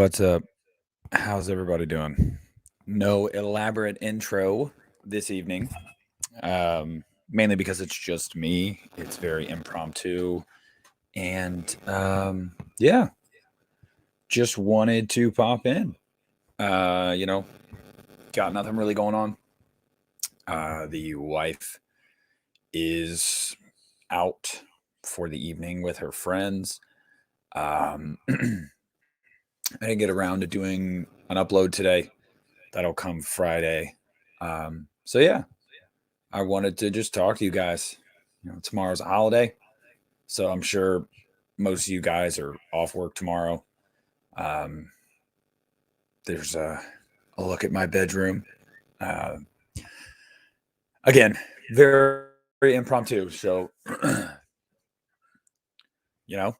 What's up? How's everybody doing? No elaborate intro this evening, mainly because it's just me. It's very impromptu. And yeah, just wanted to pop in. You know, got nothing really going on. The wife is out for the evening with her friends. I didn't get around to doing an upload today. That'll come Friday. So yeah, I wanted to just talk to you guys. Tomorrow's a holiday, so I'm sure most of you guys are off work tomorrow. Um, there's a look at my bedroom. Uh, Again, very impromptu. So, you know,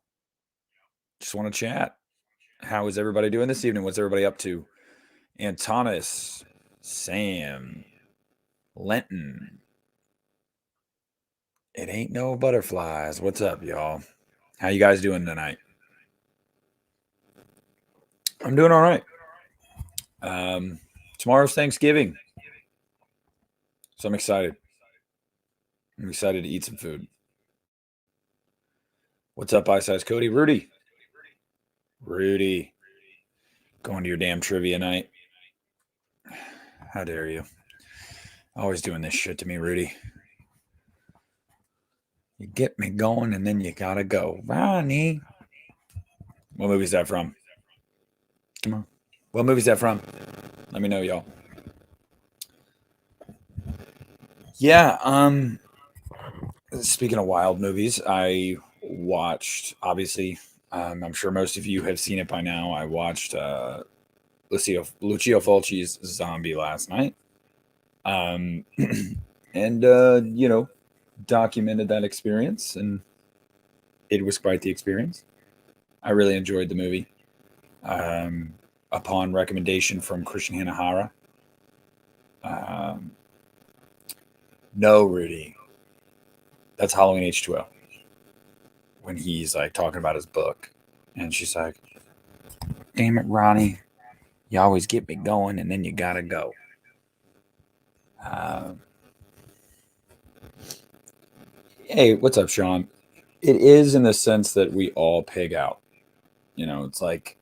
just want to chat. How is everybody doing this evening? What's everybody up to? Antonis, Sam, Lenton. It ain't no butterflies. What's up, y'all? How you guys doing tonight? I'm doing all right. Tomorrow's Thanksgiving, so I'm excited. I'm excited to eat some food. What's up, Ice Ice Cody? Rudy, going to your damn trivia night. How dare you? Always doing this shit to me, Rudy. You get me going and then you gotta go. Ronnie. What movie's that from? Come on. What movie's that from? Let me know, y'all. Yeah, speaking of wild movies, I watched, obviously, I'm sure most of you have seen it by now. I watched Lucio Fulci's Zombie last night. And, documented that experience, and it was quite the experience. I really enjoyed the movie. Um, Upon recommendation from Christian Hanahara. Um, no, Rudy. That's Halloween H2O. When he's like talking about his book, and she's like, "Damn it, Ronnie, you always get me going, and then you gotta go." Um, hey, what's up, Sean? It is in the sense that we all pig out. It's like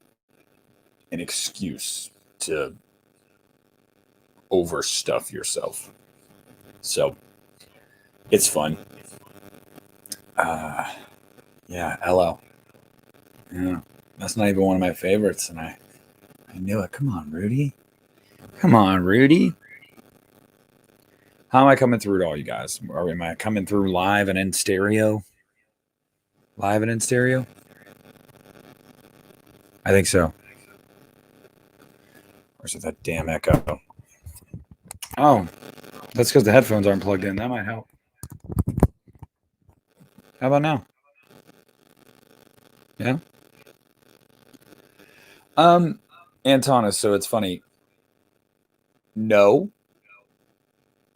an excuse to overstuff yourself. So it's fun. Uh, yeah, LL. Yeah, that's not even one of my favorites, and I knew it. Come on, Rudy. Come on, Rudy. How am I coming through to all you guys? Or am I coming through live and in stereo? Live and in stereo? I think so. Or is it that damn echo? Oh, that's because the headphones aren't plugged in. That might help. How about now? Yeah. Um, Antonis, so it's funny. No,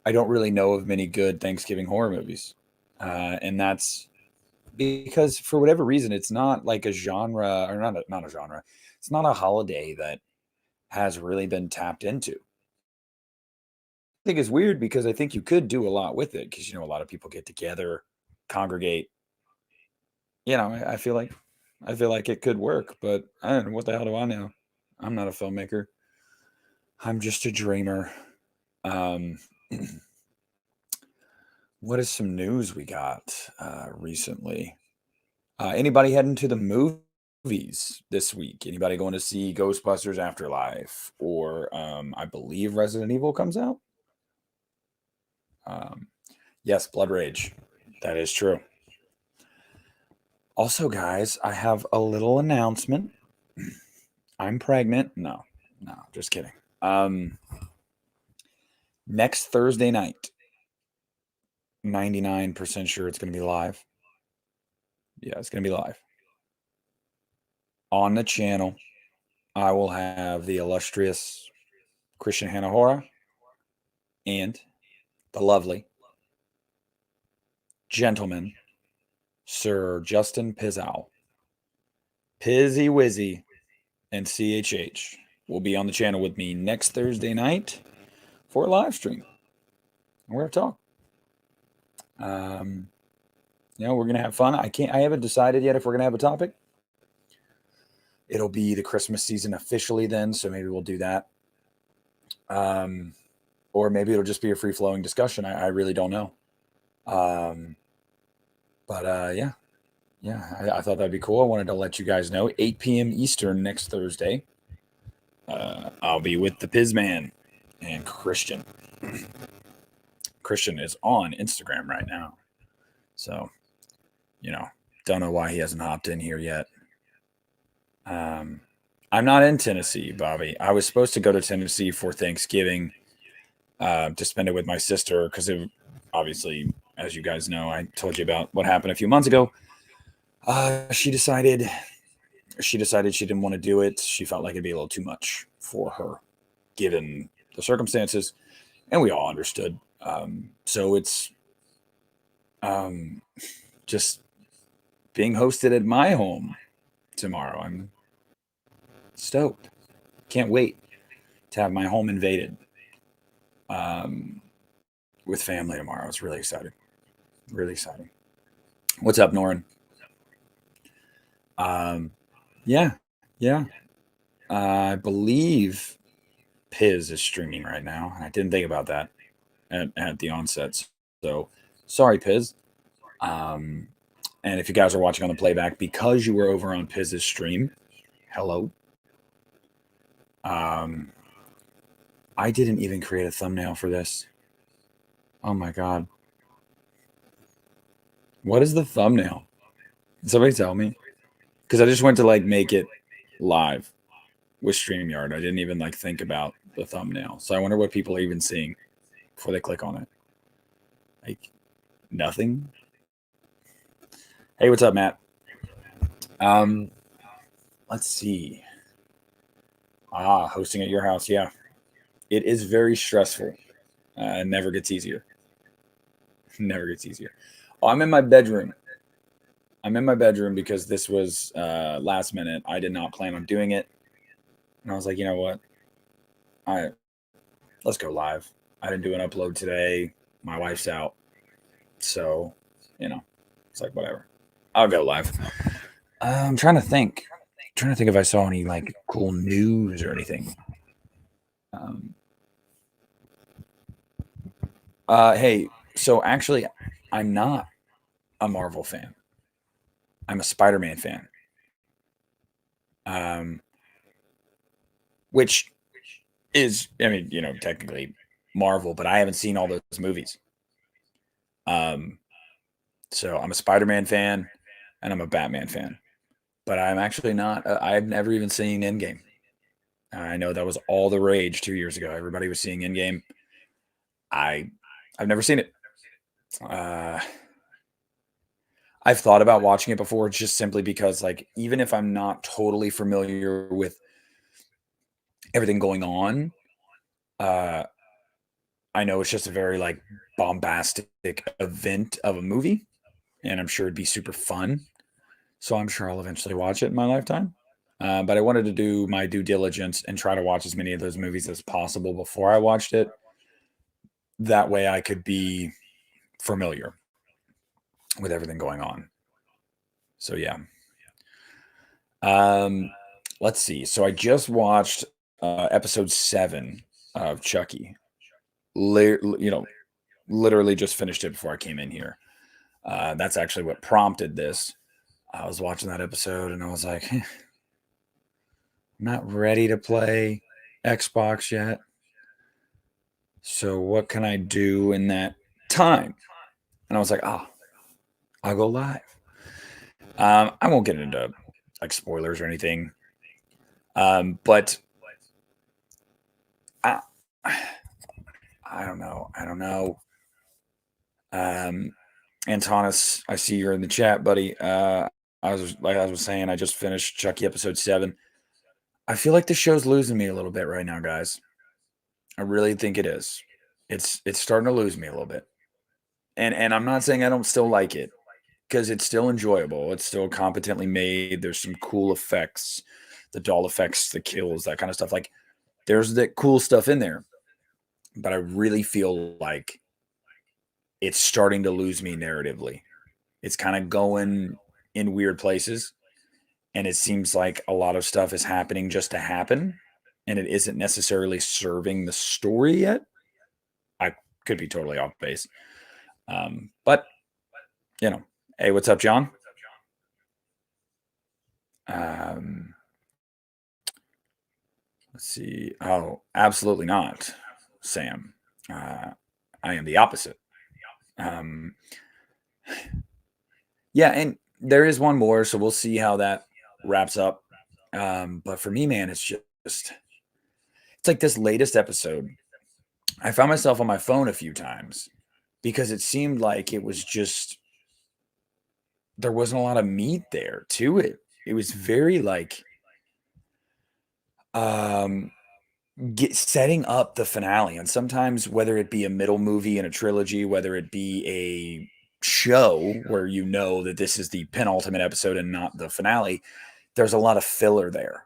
I don't really know of many good Thanksgiving horror movies. And that's because for whatever reason, it's not like a genre, or not a genre. It's not a holiday that has really been tapped into. I think it's weird because I think you could do a lot with it because a lot of people get together, congregate. I feel like it could work, but I don't know, what the hell do I know? I'm not a filmmaker. I'm just a dreamer. Um, what is some news we got recently? Anybody heading to the movies this week? Anybody going to see Ghostbusters Afterlife, or I believe Resident Evil comes out? Um, yes, Blood Rage. That is true. Also, guys, I have a little announcement. I'm pregnant. No, no, just kidding. Um, Next Thursday night, 99% sure it's going to be live. Yeah, it's going to be live. On the channel, I will have the illustrious Christian Hanahora and the lovely gentleman, Sir Justin Pizzow. Pizzy Wizzy and CHH will be on the channel with me next Thursday night for a live stream. We're going to talk. We're going to have fun. I haven't decided yet if we're going to have a topic. It'll be the Christmas season officially then, so maybe we'll do that. Or maybe it'll just be a free-flowing discussion. I really don't know. I thought that'd be cool. I wanted to let you guys know. 8 p.m. Eastern next Thursday. I'll be with the Pizman and Christian. Christian is on Instagram right now. So, don't know why he hasn't hopped in here yet. I'm not in Tennessee, Bobby. I was supposed to go to Tennessee for Thanksgiving to spend it with my sister because obviously, as you guys know, I told you about what happened a few months ago. She decided she didn't want to do it. She felt like it'd be a little too much for her, given the circumstances, and we all understood. So it's just being hosted at my home tomorrow. I'm stoked. Can't wait to have my home invaded with family tomorrow. It's really exciting. Really exciting. What's up, Norin? Yeah. I believe Piz is streaming right now. I didn't think about that at the onset. So sorry, Piz. And if you guys are watching on the playback, because you were over on Piz's stream, hello. I didn't even create a thumbnail for this. Oh my God. What is the thumbnail? Can somebody tell me? Because I just went to make it live with StreamYard. I didn't even think about the thumbnail. So I wonder what people are even seeing before they click on it. Nothing. Hey, what's up, Matt? Let's see. Hosting at your house. Yeah. It is very stressful. Never gets easier. Never gets easier. Oh, I'm in my bedroom. Because this was last minute. I did not plan on doing it. And I was like, you know what? Let's go live. I didn't do an upload today. My wife's out. So, it's like, whatever. I'll go live. I'm trying to think. If I saw any cool news or anything. Hey, so actually, I'm not a Marvel fan. I'm a Spider-Man fan. Which is, technically Marvel, but I haven't seen all those movies. So I'm a Spider-Man fan and I'm a Batman fan, but I'm actually not. I've never even seen Endgame. I know that was all the rage 2 years ago. Everybody was seeing Endgame. I've never seen it. I've thought about watching it before, just simply because, even if I'm not totally familiar with everything going on, I know it's just a very bombastic event of a movie, and I'm sure it'd be super fun. So I'm sure I'll eventually watch it in my lifetime. But I wanted to do my due diligence and try to watch as many of those movies as possible before I watched it. That way I could be familiar with everything going on. So yeah. Let's see. So I just watched episode 7 of Chucky. Literally just finished it before I came in here. That's actually what prompted this. I was watching that episode and I was like, I'm not ready to play Xbox yet. So what can I do in that time? And I was like, I'll go live. I won't get into spoilers or anything. But I don't know. Antonis, I see you're in the chat, buddy. I was saying, I just finished Chucky episode 7. I feel like the show's losing me a little bit right now, guys. I really think it is. It's starting to lose me a little bit. And I'm not saying I don't still like it, because it's still enjoyable. It's still competently made. There's some cool effects. the doll effects, the kills, that kind of stuff. Like there's the cool stuff in there, but I really feel like it's starting to lose me narratively. It's kind of going in weird places, and it seems like a lot of stuff is happening just to happen, and it isn't necessarily serving the story yet. I could be totally off base. But hey, what's up, John? Um, let's see. Oh, absolutely not, Sam. I am the opposite. Um, yeah, and there is one more, so we'll see how that wraps up. But for me, man, it's like this latest episode. I found myself on my phone a few times because it seemed like it was just there wasn't a lot of meat there to it. It was very like um setting up the finale. And sometimes whether it be a middle movie in a trilogy, whether it be a show where you know that this is the penultimate episode and not the finale, there's a lot of filler there.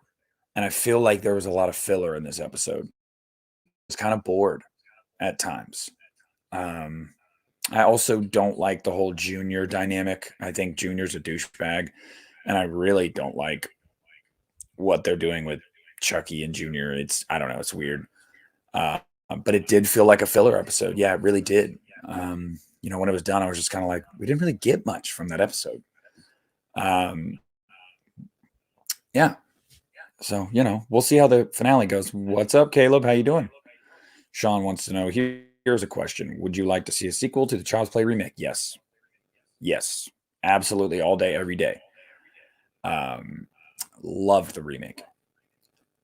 And I feel like there was a lot of filler in this episode. I was kind of bored at times. Um, I also don't like the whole Junior dynamic. I think Junior's a douchebag, and I really don't like what they're doing with Chucky and Junior. I don't know, it's weird. Uh, but it did feel like a filler episode. Yeah, it really did. When it was done, I was just kind of like, we didn't really get much from that episode. Um, yeah. So, we'll see how the finale goes. What's up, Caleb? How you doing? Sean wants to know, here's a question. Would you like to see a sequel to the Child's Play remake? Yes. Yes. Absolutely. All day, every day. Love the remake.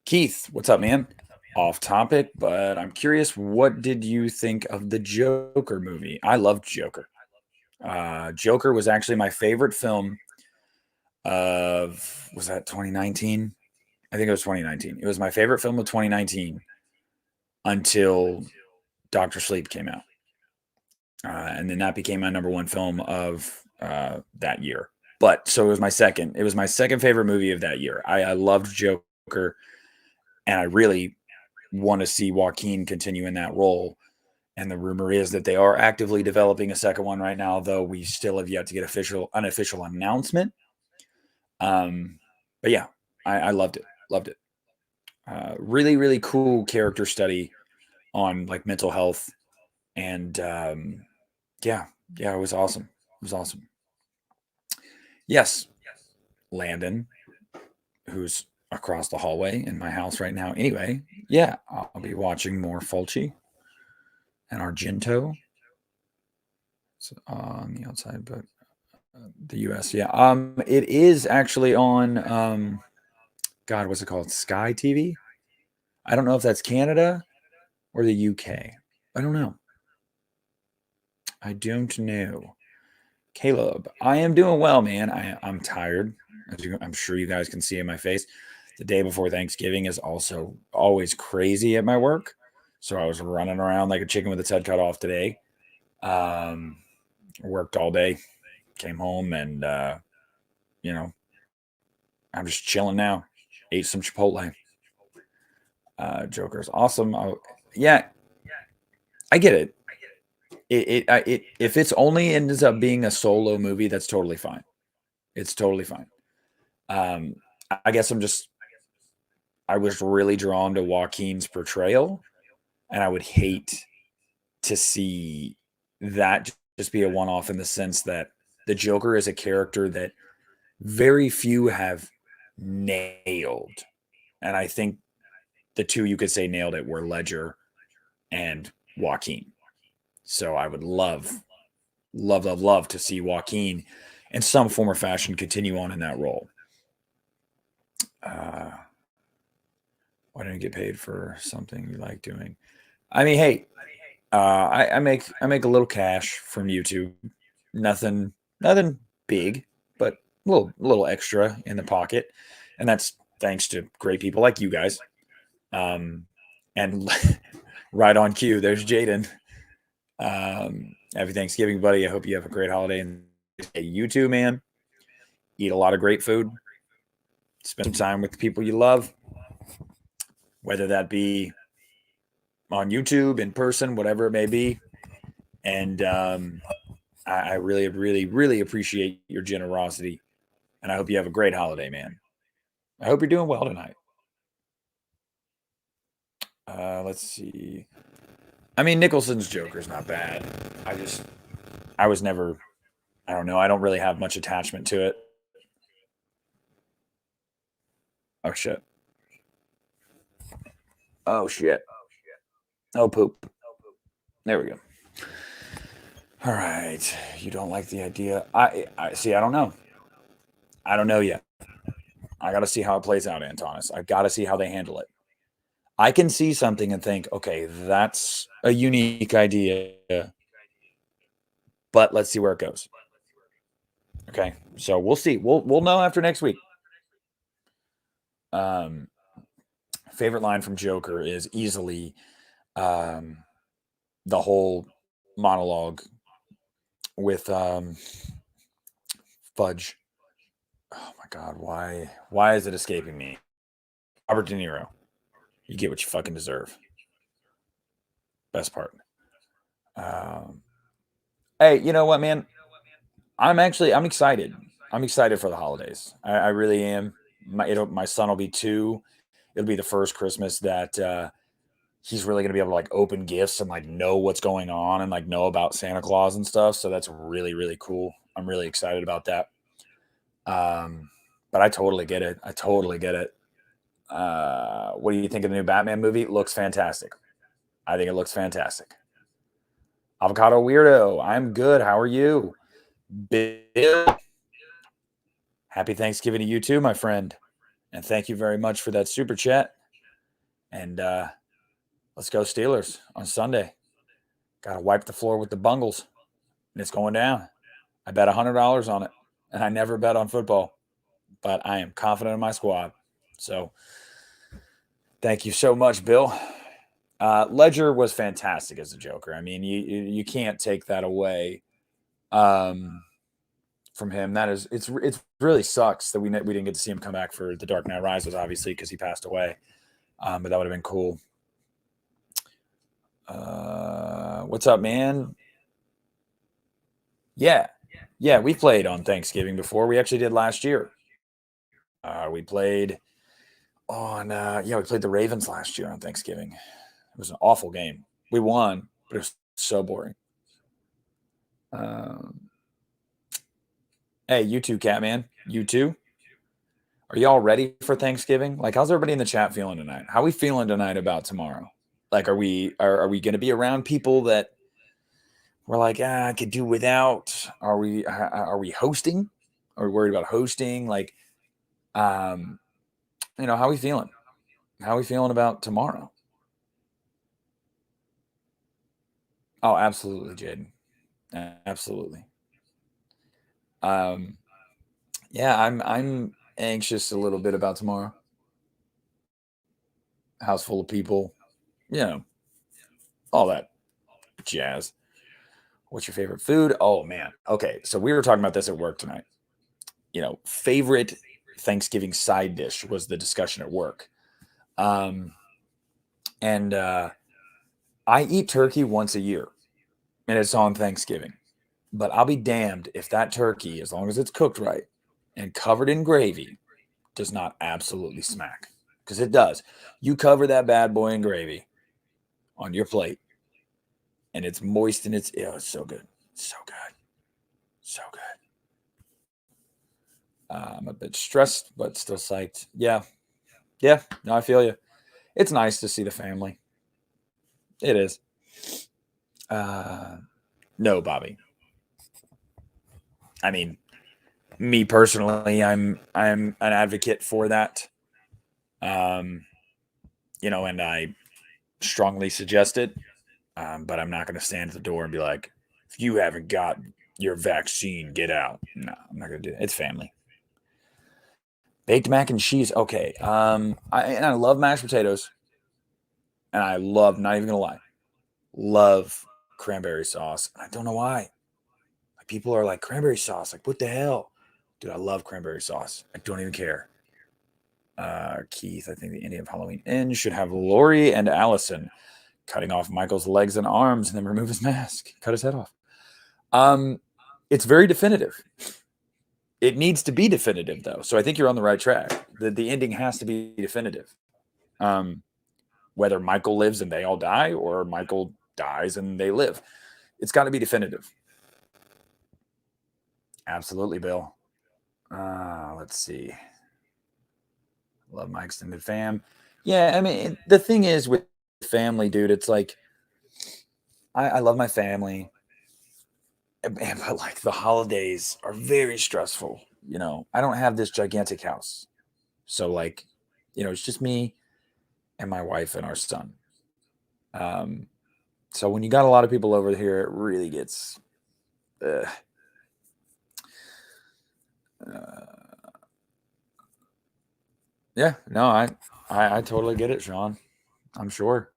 Keith, what's up, man? Off topic, but I'm curious, what did you think of the Joker movie? I loved Joker. Joker was actually my favorite film was that 2019? I think it was 2019. It was my favorite film of 2019 until Doctor Sleep came out. And then that became my number one film of that year. But so it was my second. It was my second favorite movie of that year. I loved Joker, and I really want to see Joaquin continue in that role. And the rumor is that they are actively developing a second one right now, though we still have yet to get unofficial announcement. But yeah, I loved it. Loved it. Really, really cool character study on like mental health. And yeah, it was awesome. It was awesome. Yes, Landon, who's across the hallway in my house right now. Anyway, yeah, I'll be watching more Fulci and Argento. It's on the outside, but the U.S. Yeah, it is actually on. God, what's it called? Sky TV. I don't know if that's Canada or the UK. I don't know. I don't know. Caleb, I am doing well, man. I'm tired. I'm sure you guys can see in my face. The day before Thanksgiving is also always crazy at my work. So I was running around like a chicken with its head cut off today. Worked all day, came home, and, I'm just chilling now. Ate some Chipotle. Joker's awesome. Yeah, I get it. If it's only ends up being a solo movie, that's totally fine. It's totally fine. I guess I was really drawn to Joaquin's portrayal, and I would hate to see that just be a one-off in the sense that the Joker is a character that very few have nailed. And I think the two you could say nailed it were Ledger and Joaquin. So I would love to see Joaquin in some form or fashion continue on in that role. Why don't you get paid for something you like doing? I mean, hey, I make a little cash from YouTube. Nothing big, but a little extra in the pocket, and that's thanks to great people like you guys. And right on cue, there's Jaden. Happy Thanksgiving, buddy. I hope you have a great holiday, and hey, you too, man. Eat a lot of great food. spend some time with the people you love, whether that be on YouTube, in person, whatever it may be. And I really, really, really appreciate your generosity. And I hope you have a great holiday, man. I hope you're doing well tonight. Let's see. I mean, Nicholson's Joker's not bad. I was never, I don't know. I don't really have much attachment to it. Oh, shit. Oh, shit. Oh, poop. There we go. All right. You don't like the idea. I see. I don't know. I don't know yet. I got to see how it plays out, Antonis. I got to see how they handle it. I can see something and think, okay, that's a unique idea, but let's see where it goes. Okay, so we'll see. We'll know after next week. Favorite line from Joker is easily the whole monologue with Fudge. Oh my God, why is it escaping me? Robert De Niro. You get what you fucking deserve. Best part. Hey, you know what, man? I'm excited. I'm excited for the holidays. I really am. My son will be 2. It'll be the first Christmas that he's really gonna be able to like open gifts and like know what's going on and like know about Santa Claus and stuff. So that's really, really cool. I'm really excited about that. But I totally get it. I totally get it. What do you think of the new Batman movie? It looks fantastic. I think it looks fantastic. Avocado Weirdo, I'm good. How are you? Bill, happy Thanksgiving to you too, my friend. And thank you very much for that super chat. And let's go Steelers on Sunday. Got to wipe the floor with the Bungles. And it's going down. I bet $100 on it. And I never bet on football. But I am confident in my squad. So thank you so much, Bill. Ledger was fantastic as a Joker. I mean, you can't take that away from him. It's really sucks that we didn't get to see him come back for The Dark Knight Rises, obviously, because he passed away. But that would have been cool. What's up, man? Yeah, we played on Thanksgiving before. We actually did last year. We played we played the Ravens last year on Thanksgiving. It was an awful game. We won, but it was so boring. Hey, you too, Catman. You too. Are y'all ready for Thanksgiving? Like, how's everybody in the chat feeling tonight? How are we feeling tonight about tomorrow? Like, are we going to be around people that we're like, I could do without? Are we hosting? Are we worried about hosting? Like, how are we feeling? How are we feeling about tomorrow? Oh, absolutely, Jaden. Absolutely. Yeah, I'm anxious a little bit about tomorrow. House full of people, all that jazz. What's your favorite food? Oh man. Okay, so we were talking about this at work tonight. Favorite Thanksgiving side dish was the discussion at work. And I eat turkey once a year, and it's on Thanksgiving. But I'll be damned if that turkey, as long as it's cooked right and covered in gravy, does not absolutely smack. Because it does. You cover that bad boy in gravy on your plate, and it's moist and it's so good. So good. So good. I'm a bit stressed, but still psyched. Yeah. No, I feel you. It's nice to see the family. It is. No, Bobby. I mean, me personally, I'm an advocate for that. And I strongly suggest it. But I'm not going to stand at the door and be like, if you haven't got your vaccine, get out. No, I'm not going to do it. It's family. Baked mac and cheese. Okay. I love mashed potatoes. And I love, not even going to lie, love cranberry sauce. I don't know why. Like, people are like, cranberry sauce. Like, what the hell? Dude, I love cranberry sauce. I don't even care. Keith, I think the ending of Halloween Ends should have Laurie and Allison cutting off Michael's legs and arms and then remove his mask, cut his head off. It's very definitive. It needs to be definitive, though. So I think you're on the right track. The ending has to be definitive. Whether Michael lives and they all die, or Michael dies and they live. It's got to be definitive. Absolutely, Bill. Let's see. Love my extended fam. Yeah, I mean, the thing is with family, dude, it's like, I love my family. But like the holidays are very stressful. You know, I don't have this gigantic house. So like, you know, it's just me and my wife and our son. So when you got a lot of people over here, it really gets yeah, no, I totally get it, Sean. I'm sure.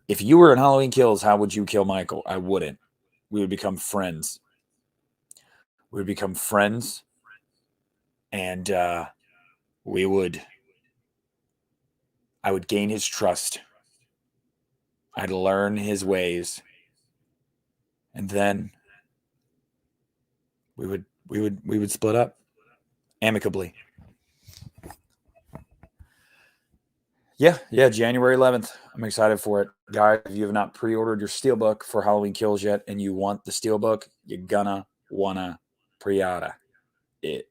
If you were in Halloween Kills, how would you kill Michael? I wouldn't. We would become friends. We would become friends, and I would gain his trust. I'd learn his ways, and then we would split up amicably. Yeah, January 11th. I'm excited for it. Guys, if you have not pre-ordered your Steelbook for Halloween Kills yet and you want the Steelbook, you're gonna wanna pre-order it.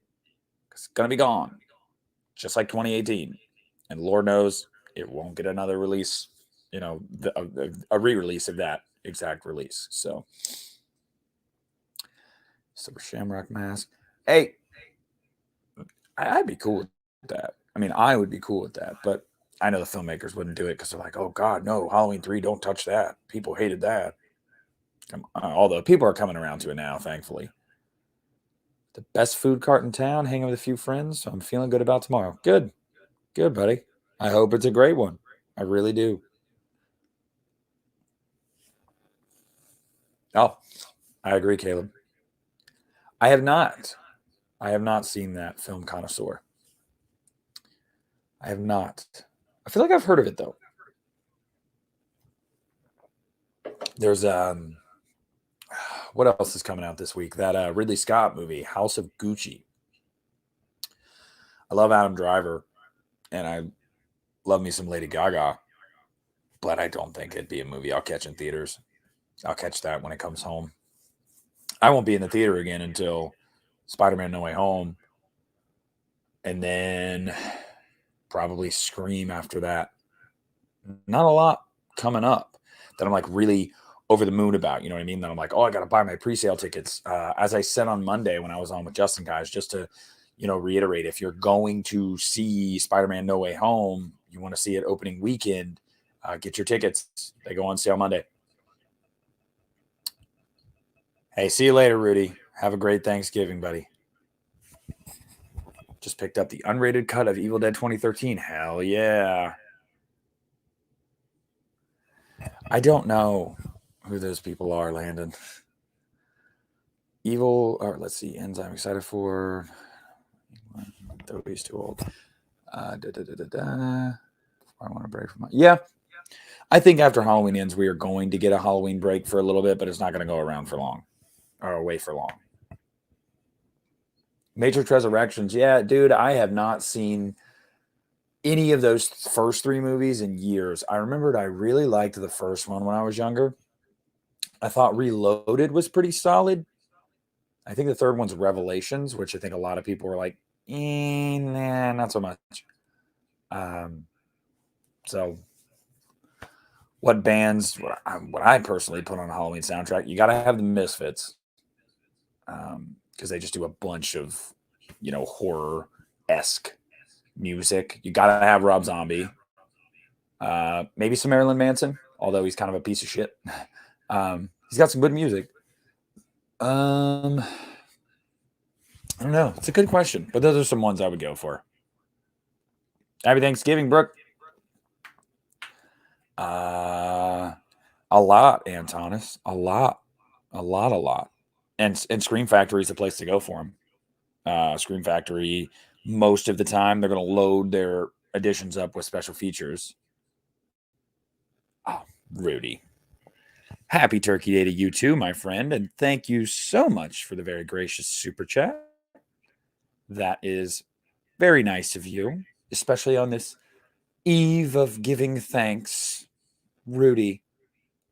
It's gonna be gone, just like 2018. And Lord knows it won't get another release, you know, a re-release of that exact release. So Shamrock Mask. Hey, I'd be cool with that. I mean, I would be cool with that, but I know the filmmakers wouldn't do it because they're like, oh God, no, Halloween 3, don't touch that. People hated that. Although people are coming around to it now, thankfully. The best food cart in town, hanging with a few friends. So I'm feeling good about tomorrow. Good, buddy. I hope it's a great one. I really do. Oh, I agree, Caleb. I have not seen that film Connoisseur. I have not. I feel like I've heard of it though. There's what else is coming out this week? That Ridley Scott movie, House of Gucci. I love Adam Driver, and I love me some Lady Gaga, but I don't think it'd be a movie I'll catch in theaters. I'll catch that when it comes home. I won't be in the theater again until Spider-Man No Way Home, and then probably Scream after that. Not a lot coming up that I'm like really over the moon about, you know what I mean? That I'm like, oh, I got to buy my pre-sale tickets. As I said on Monday when I was on with Justin, guys, just to, you know, reiterate, if you're going to see Spider-Man No Way Home, you want to see it opening weekend, get your tickets. They go on sale Monday. Hey, see you later, Rudy. Have a great Thanksgiving, buddy. Just picked up the unrated cut of Evil Dead 2013. Hell yeah. I don't know who those people are, Landon. Evil, or let's see, ends I'm excited for. Though he's too old. I want to break from my. Yeah. I think after Halloween ends, we are going to get a Halloween break for a little bit, but it's not going to go around for long or away for long. Matrix Resurrections. Yeah, dude, I have not seen any of those first three movies in years. I remembered I really liked the first one when I was younger. I thought Reloaded was pretty solid. I think the third one's Revelations, which I think a lot of people were like, nah, not so much. So what bands, what I personally put on a Halloween soundtrack, you got to have the Misfits, because they just do a bunch of, you know, horror-esque music. You got to have Rob Zombie. Maybe some Marilyn Manson, although he's kind of a piece of shit. He's got some good music. I don't know. It's a good question, but those are some ones I would go for. Happy Thanksgiving, Brooke. A lot, Antonis. A lot. And Scream Factory is the place to go for them. Scream Factory, most of the time they're going to load their editions up with special features. Oh, Rudy. Happy Turkey Day to you too, my friend, and thank you so much for the very gracious super chat. That is very nice of you, especially on this eve of giving thanks. Rudy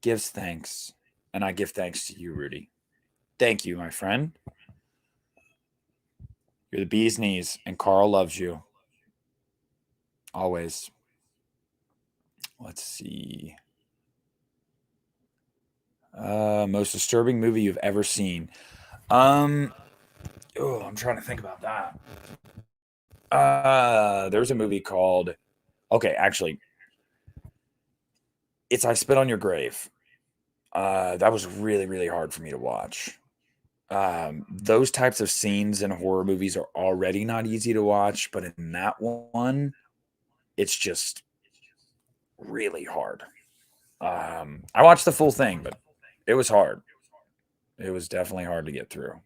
gives thanks, and I give thanks to you, Rudy. Thank you, my friend. You're the bee's knees, and Carl loves you. Always. Let's see. Most disturbing movie you've ever seen. I'm trying to think about that. There's a movie called. Okay, actually, it's I Spit on Your Grave. That was really, really hard for me to watch. Those types of scenes in horror movies are already not easy to watch, but in that one, it's just really hard. I watched the full thing, but it was hard. It was definitely hard to get through.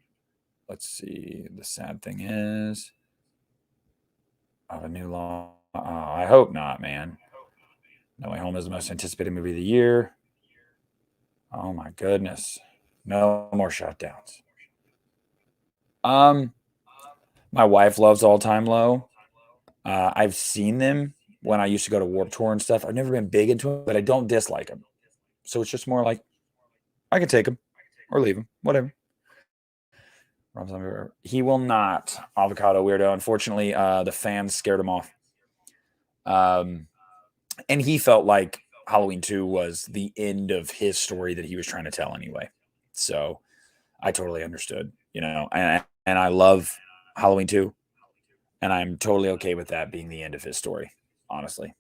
Let's see. The sad thing is, of a new law. I hope not, man. No Way Home is the most anticipated movie of the year. Oh my goodness. No more shutdowns. My wife loves All Time Low. I've seen them when I used to go to Warped Tour and stuff. I've never been big into them, but I don't dislike them. So it's just more like I can take them or leave them, whatever. He will not, avocado weirdo. Unfortunately, the fans scared him off. And he felt like Halloween 2 was the end of his story that he was trying to tell anyway. So I totally understood, and I love Halloween 2, and I'm totally okay with that being the end of his story, honestly.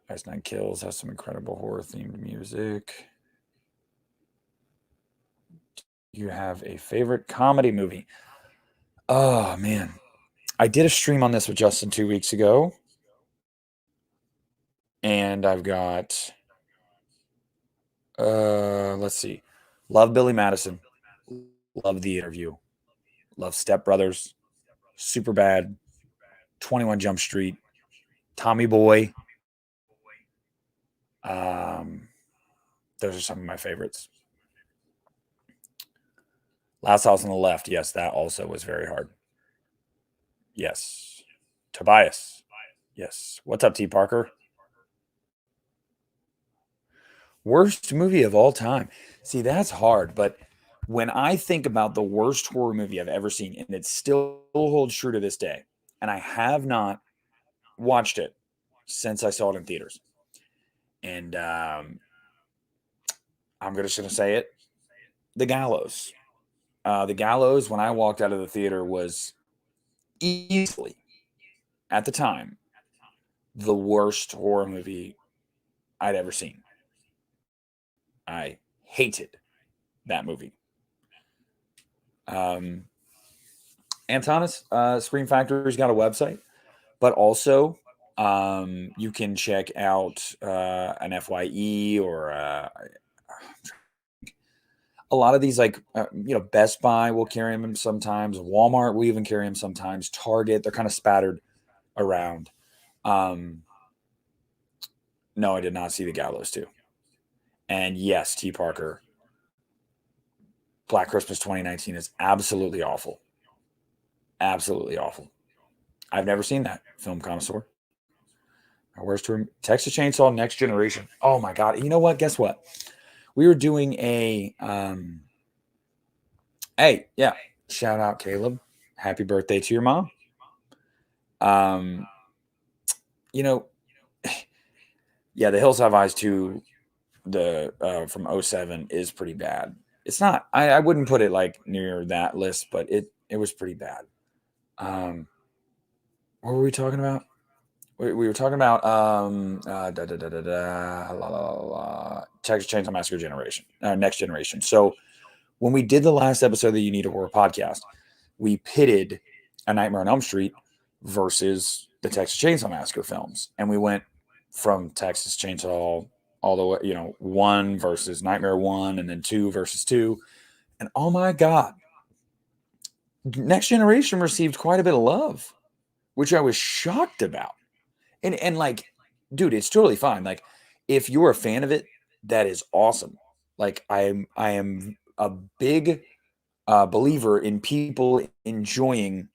Ice Nine Kills has some incredible horror themed music. You have a favorite comedy movie? Oh man, I did a stream on this with Justin 2 weeks ago, and I've got let's see, love Billy Madison, love The Interview, love Step Brothers, Super Bad, 21 Jump Street, Tommy Boy. Those are some of my favorites. Last House on the Left, yes, that also was very hard. Yes. Tobias. Yes. What's up, T. Parker? Worst movie of all time. See, that's hard, but when I think about the worst horror movie I've ever seen, and it still holds true to this day, and I have not watched it since I saw it in theaters. And I'm just going to say it. The Gallows. The Gallows, when I walked out of the theater, was easily, at the time, the worst horror movie I'd ever seen. I hated that movie. Antonis, Scream Factory's got a website, but also you can check out an FYE or a lot of these, like, Best Buy will carry them sometimes. Walmart will even carry them sometimes. Target, they're kind of spattered around. No, I did not see The Gallows 2. And yes, T. Parker, Black Christmas 2019 is absolutely awful. Absolutely awful. I've never seen that, film connoisseur. Where's Texas Chainsaw Next Generation? Oh my God. You know what? Guess what? We were doing a hey, yeah. Shout out Caleb. Happy birthday to your mom. Yeah, The Hills Have Eyes 2, the from 07 is pretty bad. It's not, I wouldn't put it like near that list, but it was pretty bad. What were we talking about? We were talking about Texas Chainsaw Massacre Generation, Next Generation. So when we did the last episode of the You Need a Horror podcast, we pitted A Nightmare on Elm Street versus the Texas Chainsaw Massacre films, and we went from Texas Chainsaw all the way, 1 versus Nightmare 1, and then 2 versus 2, and oh my God, Next Generation received quite a bit of love, which I was shocked about. And like, dude, it's totally fine. Like, if you're a fan of it, that is awesome. Like, I am a big believer in people enjoying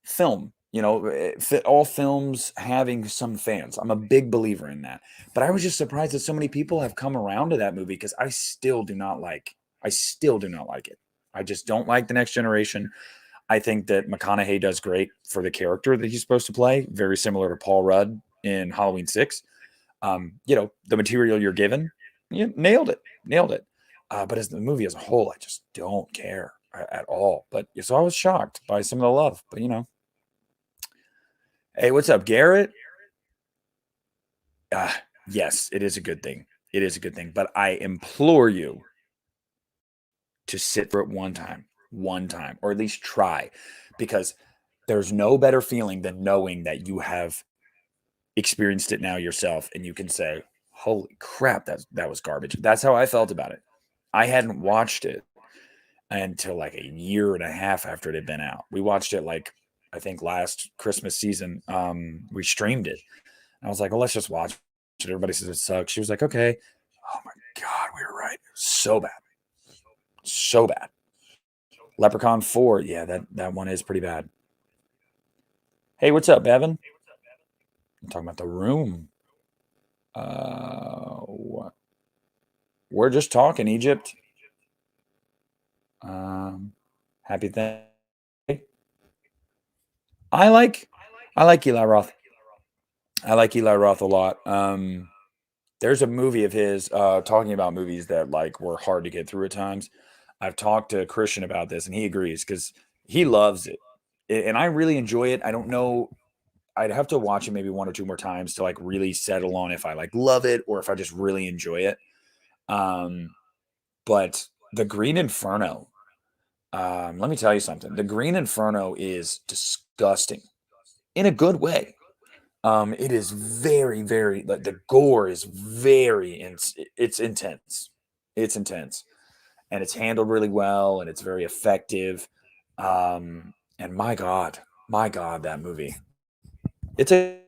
film. All films having some fans. I'm a big believer in that. But I was just surprised that so many people have come around to that movie because I still do not like. I still do not like it. I just don't like the Next Generation. I think that McConaughey does great for the character that he's supposed to play, very similar to Paul Rudd in Halloween 6. The material you're given, you nailed it, nailed it. But as the movie as a whole, I just don't care at all. But so I was shocked by some of the love. But hey, what's up, Garrett? Yes, it is a good thing. It is a good thing. But I implore you to sit for it one time, or at least try, because there's no better feeling than knowing that you have experienced it now yourself and you can say, holy crap, that was garbage. That's how I felt about it. I hadn't watched it until like a year and a half after it had been out. We watched it like I think last Christmas season. We streamed it. I was like, well, let's just watch it. Everybody says it sucks. She was like, okay. Oh my god, we were right. So bad. So bad. Leprechaun 4. Yeah, that one is pretty bad. Hey, what's up, Evan? I'm talking about The Room. What? We're just talking Egypt. Happy thing. I like I like Eli Roth. I like Eli Roth a lot. There's a movie of his talking about movies that like were hard to get through at times. I've talked to Christian about this, and he agrees because he loves it, and I really enjoy it. I don't know. I'd have to watch it maybe one or two more times to like really settle on if I like love it or if I just really enjoy it. Um, but the Green Inferno, let me tell you something. The Green Inferno is disgusting in a good way. It is very, very like the gore is it's intense. It's intense. And it's handled really well and it's very effective. And my God, that movie. It's a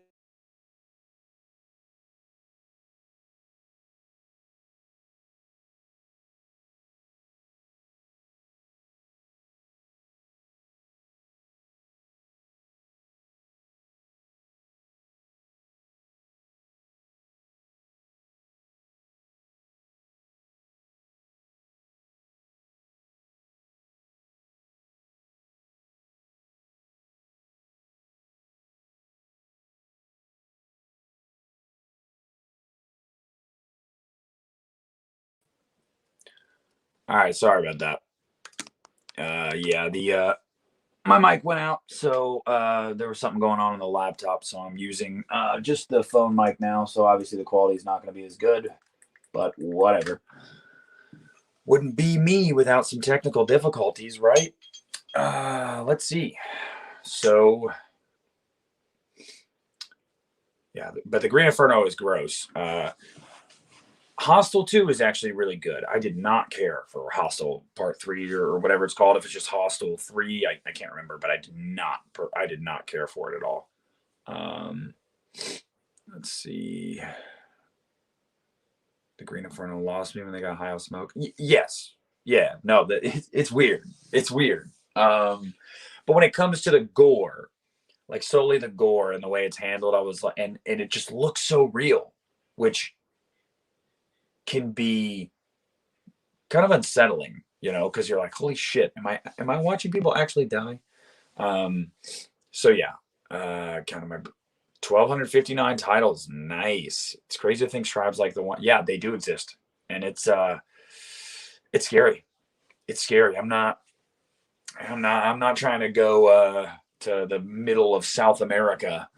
all right, sorry about that. Yeah, the my mic went out, so there was something going on the laptop, so I'm using just the phone mic now. So obviously the quality is not going to be as good, but whatever. Wouldn't be me without some technical difficulties, right? Let's see. So yeah, but the Green Inferno is gross. Hostel 2 is actually really good. I did not care for Hostel Part 3 or whatever it's called. If it's just Hostel 3, I can't remember, but I did not care for it at all. Um, let's see. The Green Inferno lost me when they got high off smoke. Yes. Yeah. No, it's weird. It's weird. But when it comes to the gore, like solely the gore and the way it's handled, I was like, and it just looks so real, which can be kind of unsettling, because you're like, holy shit, am I watching people actually die? Um, so yeah, kind of my 1,259 titles. Nice. It's crazy to think tribes like the one. Yeah, they do exist, and it's scary. It's scary. I'm not trying to go to the middle of South America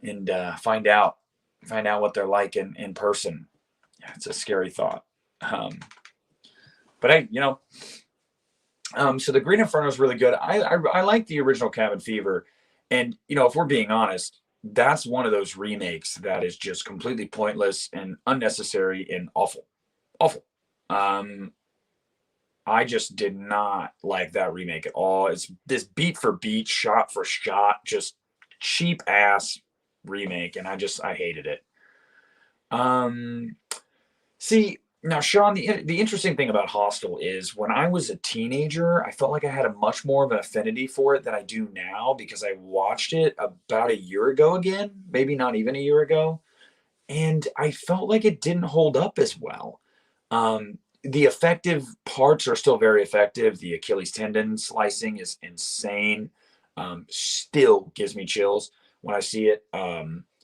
and find out what they're like in person. Yeah, it's a scary thought. But hey, so the Green Inferno is really good. I like the original Cabin Fever, and if we're being honest, that's one of those remakes that is just completely pointless and unnecessary and awful, awful. Um, I just did not like that remake at all. It's this beat for beat, shot for shot, just cheap ass remake, and I hated it. Um, See, now, Sean, the interesting thing about Hostel is when I was a teenager, I felt like I had a much more of an affinity for it than I do now because I watched it about a year ago again, maybe not even a year ago, and I felt like it didn't hold up as well. The effective parts are still very effective. The Achilles tendon slicing is insane. Still gives me chills when I see it.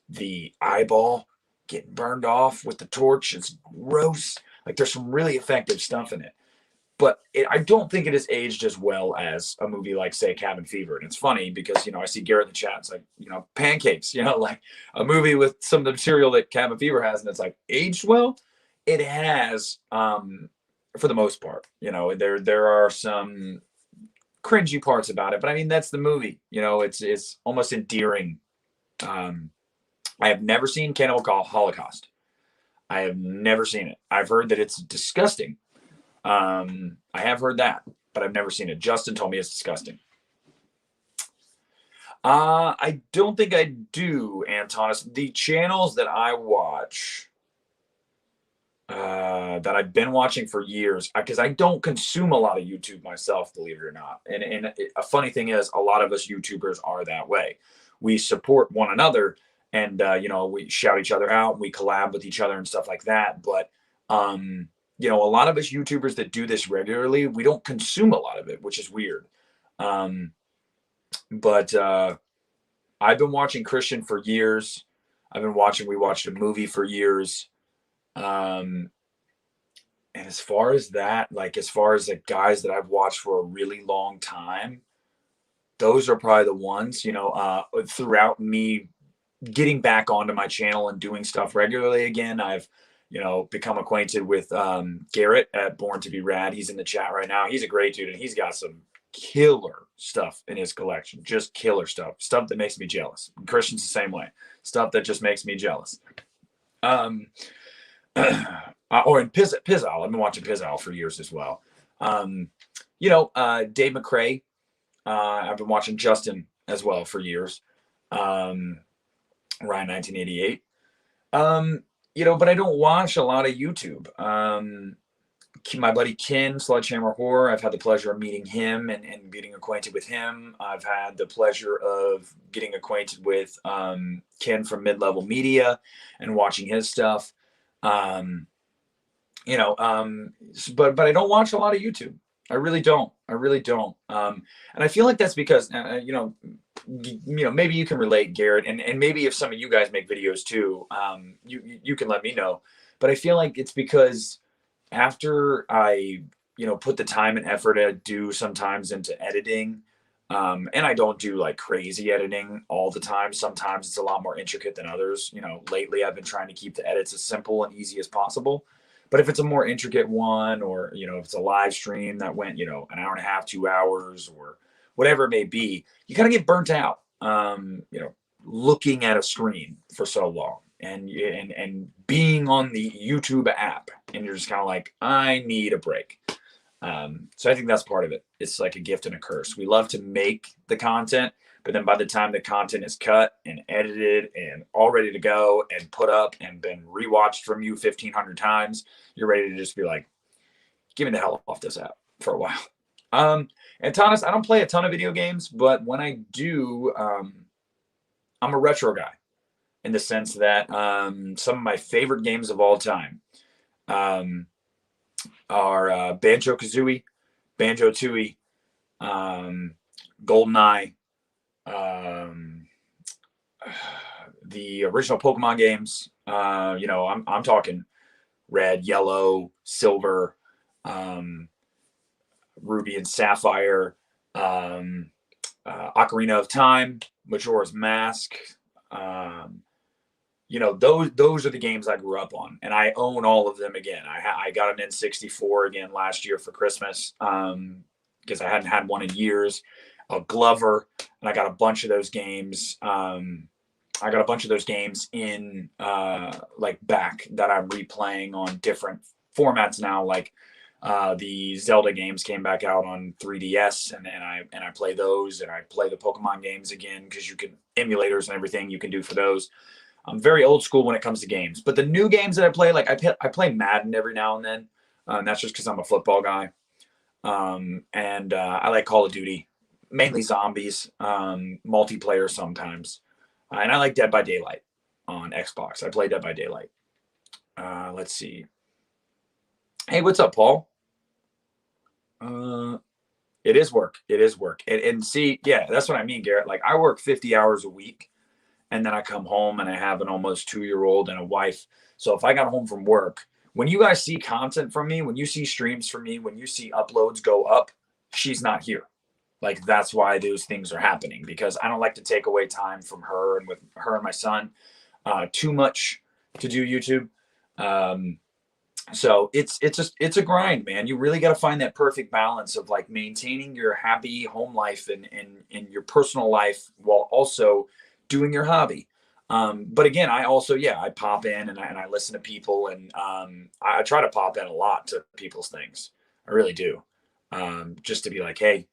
The eyeball getting burned off with the torch, it's gross. Like there's some really effective stuff in it. But I don't think it has aged as well as a movie like, say, Cabin Fever. And it's funny because, I see Garrett in the chat. It's like, pancakes, like a movie with some of the material that Cabin Fever has. And it's like, aged well? It has, for the most part. There are some cringy parts about it. But I mean, that's the movie. It's almost endearing. I have never seen Cannibal Holocaust. I have never seen it. I've heard that it's disgusting. I have heard that, but I've never seen it. Justin told me it's disgusting. I don't think I do, Antonis. The channels that I watch, that I've been watching for years, because I don't consume a lot of YouTube myself, believe it or not. And a funny thing is, a lot of us YouTubers are that way. We support one another, and we shout each other out, we collab with each other and stuff like that. But a lot of us YouTubers that do this regularly, we don't consume a lot of it, which is weird. But I've been watching Christian for years. We watched a movie for years. And as far as that, as far as the guys that I've watched for a really long time, those are probably the ones, throughout me getting back onto my channel and doing stuff regularly again. I've become acquainted with Garrett at Born to Be Rad. He's in the chat right now. He's a great dude, and he's got some killer stuff in his collection. Just killer stuff that makes me jealous. And Christian's the same way. Stuff that just makes me jealous. Or in Pizzle. I've been watching Pizzle for years as well. Dave McCrae. I've been watching Justin as well for years. Ryan 1988. But I don't watch a lot of YouTube. My buddy Ken, Sledgehammer Horror, I've had the pleasure of meeting him and getting acquainted with him. I've had the pleasure of getting acquainted with Ken from Mid-Level Media and watching his stuff. But I don't watch a lot of YouTube. I really don't. And I feel like that's because, maybe you can relate, Garrett, and maybe if some of you guys make videos too, you can let me know. But I feel like it's because after I, put the time and effort I do sometimes into editing, and I don't do like crazy editing all the time. Sometimes it's a lot more intricate than others. Lately I've been trying to keep the edits as simple and easy as possible. But if it's a more intricate one, or, if it's a live stream that went, an hour and a half, 2 hours, or whatever it may be, you kind of get burnt out, looking at a screen for so long and being on the YouTube app. And you're just kind of like, I need a break. So I think that's part of it. It's like a gift and a curse. We love to make the content, but then by the time the content is cut and edited and all ready to go and put up and been rewatched from you 1,500 times, you're ready to just be like, give me the hell off this app for a while. And Thomas, I don't play a ton of video games, but when I do, I'm a retro guy in the sense that some of my favorite games of all time are Banjo-Kazooie, Banjo-Tooie, GoldenEye, the original Pokemon games. I'm talking Red, Yellow, Silver, Ruby and Sapphire, Ocarina of Time, Majora's Mask. Those are the games I grew up on, and I own all of them again. I got an N64 again last year for Christmas because I hadn't had one in years. A Glover, and I got a bunch of those games. I got a bunch of those games in back that I'm replaying on different formats now, like The Zelda games came back out on 3DS, and I play those, and I play the Pokemon games again because you can emulators and everything you can do for those. I'm very old school when it comes to games, but the new games that I play, like I play Madden every now and then. And that's just because I'm a football guy. And I like Call of Duty, mainly zombies, multiplayer sometimes. And I like Dead by Daylight on Xbox. I play Dead by Daylight. Let's see. Hey, what's up, Paul? It is work. It is work. And see, yeah, that's what I mean, Garrett. Like I work 50 hours a week, and then I come home and I have an almost 2-year-old and a wife. So if I got home from work, when you guys see content from me, when you see streams from me, when you see uploads go up, she's not here. Like that's why those things are happening, because I don't like to take away time from her and with her and my son too much to do YouTube. So it's a grind, man. You really got to find that perfect balance of like maintaining your happy home life and your personal life while also doing your hobby. But again, I also, yeah, I pop in and I listen to people, and I try to pop in a lot to people's things. I really do. Just to be like, hey,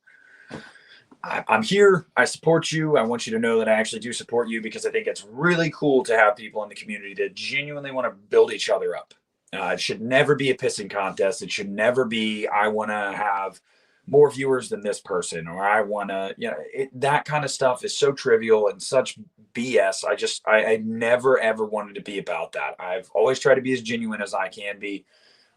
I'm here. I support you. I want you to know that I actually do support you, because I think it's really cool to have people in the community that genuinely want to build each other up. It should never be a pissing contest. It should never be, I want to have more viewers than this person, or I want to, that kind of stuff is so trivial and such BS. I never, ever wanted to be about that. I've always tried to be as genuine as I can be.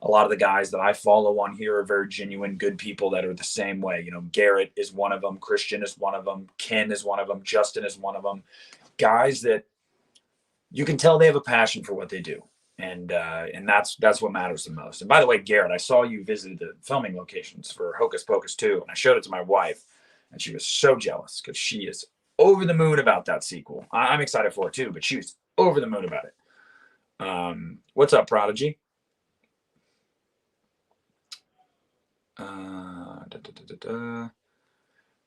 A lot of the guys that I follow on here are very genuine, good people that are the same way. Garrett is one of them. Christian is one of them. Ken is one of them. Justin is one of them. Guys that you can tell they have a passion for what they do. And that's what matters the most. And by the way, Garrett, I saw you visited the filming locations for Hocus Pocus 2, and I showed it to my wife, and she was so jealous because she is over the moon about that sequel. I'm excited for it too, but she was over the moon about it. What's up, Prodigy?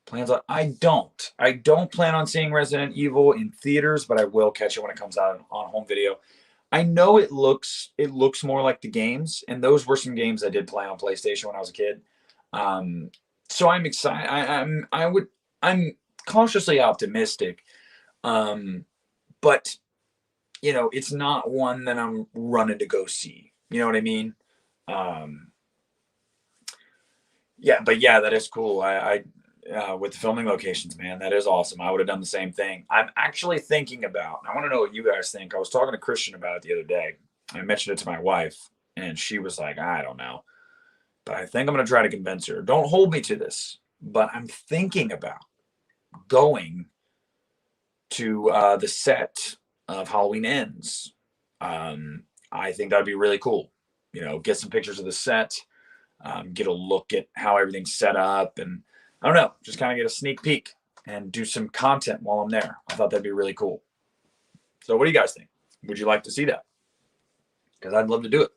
Plans on? I don't plan on seeing Resident Evil in theaters, but I will catch it when it comes out on home video. I know it looks more like the games, and those were some games I did play on PlayStation when I was a kid. So I'm excited. I'm cautiously optimistic, but it's not one that I'm running to go see. You know what I mean? Yeah, but yeah, that is cool. I with the filming locations, man, that is awesome. I would have done the same thing. I'm actually thinking about, I want to know what you guys think. I was talking to Christian about it the other day. I mentioned it to my wife, and she was like, I don't know. But I think I'm going to try to convince her. Don't hold me to this, but I'm thinking about going to the set of Halloween Ends. I think that'd be really cool. Get some pictures of the set, get a look at how everything's set up, and I don't know, just kind of get a sneak peek and do some content while I'm there. I thought that'd be really cool. So what do you guys think? Would you like to see that? Because I'd love to do it.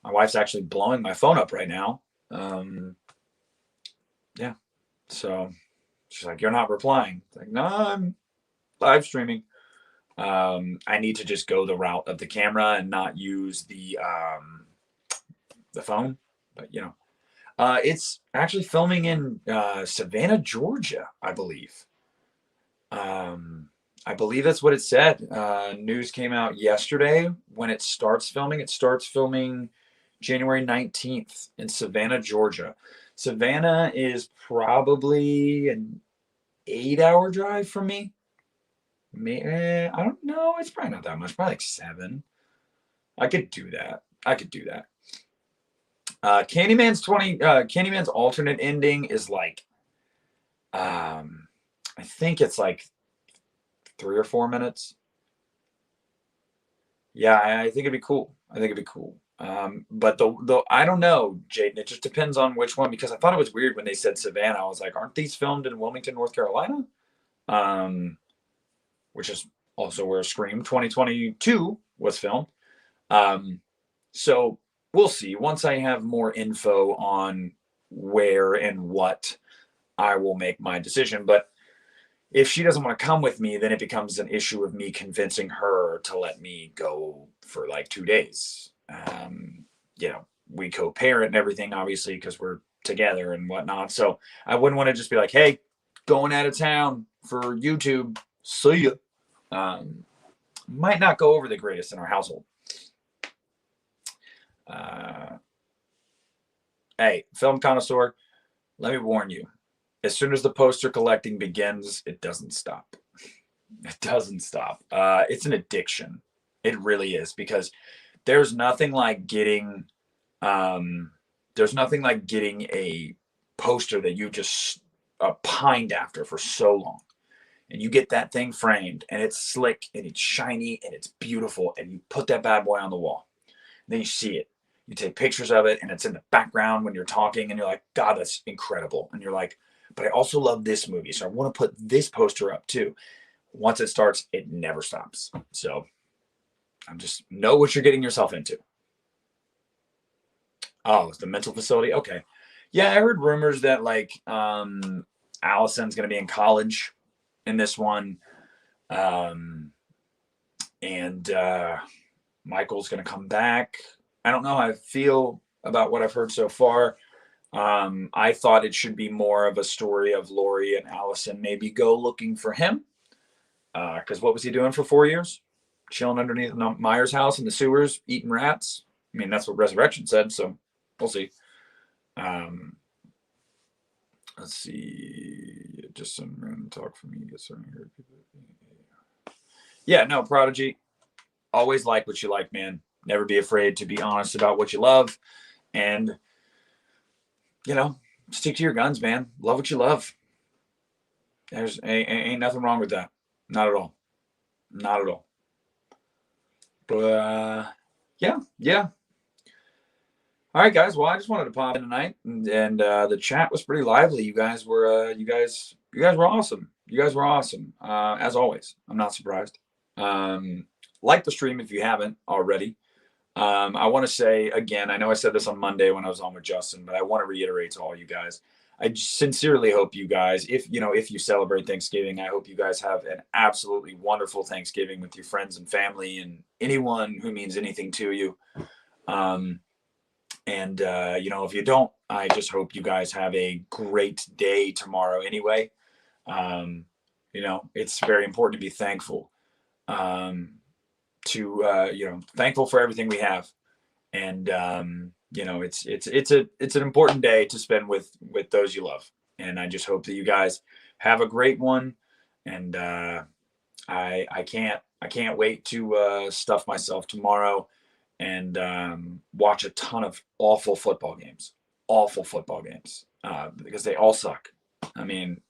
My wife's actually blowing my phone up right now. Yeah. So she's like, you're not replying. It's like, no, I'm live streaming. I need to just go the route of the camera and not use the phone. But it's actually filming in Savannah, Georgia, I believe. I believe that's what it said. News came out yesterday when it starts filming. It starts filming January 19th in Savannah, Georgia. Savannah is probably an 8-hour drive from me. I don't know. It's probably not that much. Probably like 7. I could do that. Candyman's alternate ending is like, I think it's like 3 or 4 minutes. Yeah, I think it'd be cool. But the I don't know, Jaden. It just depends on which one, because I thought it was weird when they said Savannah. I was like, aren't these filmed in Wilmington, North Carolina? Which is also where Scream 2022 was filmed. So we'll see. Once I have more info on where and what, I will make my decision. But if she doesn't want to come with me, then it becomes an issue of me convincing her to let me go for like 2 days. we co-parent and everything, obviously, because we're together and whatnot. So I wouldn't want to just be like, hey, going out of town for YouTube. See ya. Might not go over the greatest in our household. Hey, film connoisseur, let me warn you. As soon as the poster collecting begins, it doesn't stop. It doesn't stop. It's an addiction. It really is, because there's nothing like getting a poster that you just pined after for so long. And you get that thing framed, and it's slick, and it's shiny, and it's beautiful, and you put that bad boy on the wall. And then you see it. You take pictures of it, and it's in the background when you're talking, and you're like, God, that's incredible. And you're like, but I also love this movie, so I want to put this poster up too. Once it starts, it never stops. So I'm just know what you're getting yourself into. Oh, it's the mental facility. Okay. Yeah, I heard rumors that like Allison's going to be in college in this one. And Michael's going to come back. I don't know how I feel about what I've heard so far. I thought it should be more of a story of Lori and Allison maybe go looking for him. Because what was he doing for 4 years? Chilling underneath Myers' house in the sewers, eating rats. I mean, that's what Resurrection said, so we'll see. Let's see. Just some random talk from me. Yeah, no, Prodigy. Always like what you like, man. Never be afraid to be honest about what you love. And, you know, stick to your guns, man. Love what you love. There's ain't nothing wrong with that. Not at all. Not at all. But yeah. All right, guys. Well, I just wanted to pop in tonight, and the chat was pretty lively. You guys were awesome. You guys were awesome. As always, I'm not surprised. Like the stream if you haven't already. I want to say again, I know I said this on Monday when I was on with Justin, but I want to reiterate to all you guys. I sincerely hope you guys, if you celebrate Thanksgiving, I hope you guys have an absolutely wonderful Thanksgiving with your friends and family and anyone who means anything to you. If you don't, I just hope you guys have a great day tomorrow anyway. It's very important to be thankful. Thankful for everything we have. And it's an important day to spend with those you love. And I just hope that you guys have a great one. And I can't wait to stuff myself tomorrow and watch a ton of awful football games, because they all suck. I mean,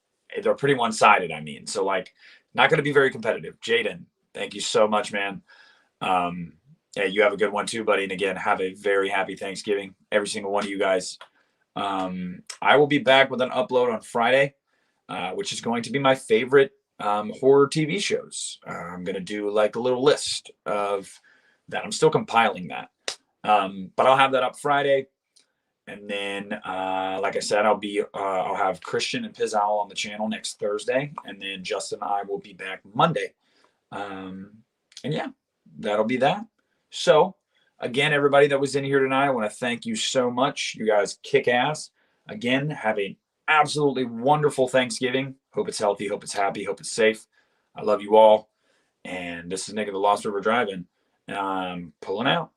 they're pretty one-sided. So like, not going to be very competitive. Jaden, thank you so much, man. Hey, you have a good one too, buddy. And again, have a very happy Thanksgiving, every single one of you guys. I will be back with an upload on Friday, which is going to be my favorite horror TV shows. I'm going to do like a little list of that. I'm still compiling that. But I'll have that up Friday. And then, like I said, I'll have Christian and Piz Owl on the channel next Thursday. And then Justin and I will be back Monday. And yeah, that'll be that. So again, everybody that was in here tonight, I want to thank you so much. You guys kick ass. Again, have an absolutely wonderful Thanksgiving. Hope it's healthy. Hope it's happy. Hope it's safe. I love you all. And this is Nick of the Lost River Drive-In. And I'm pulling out.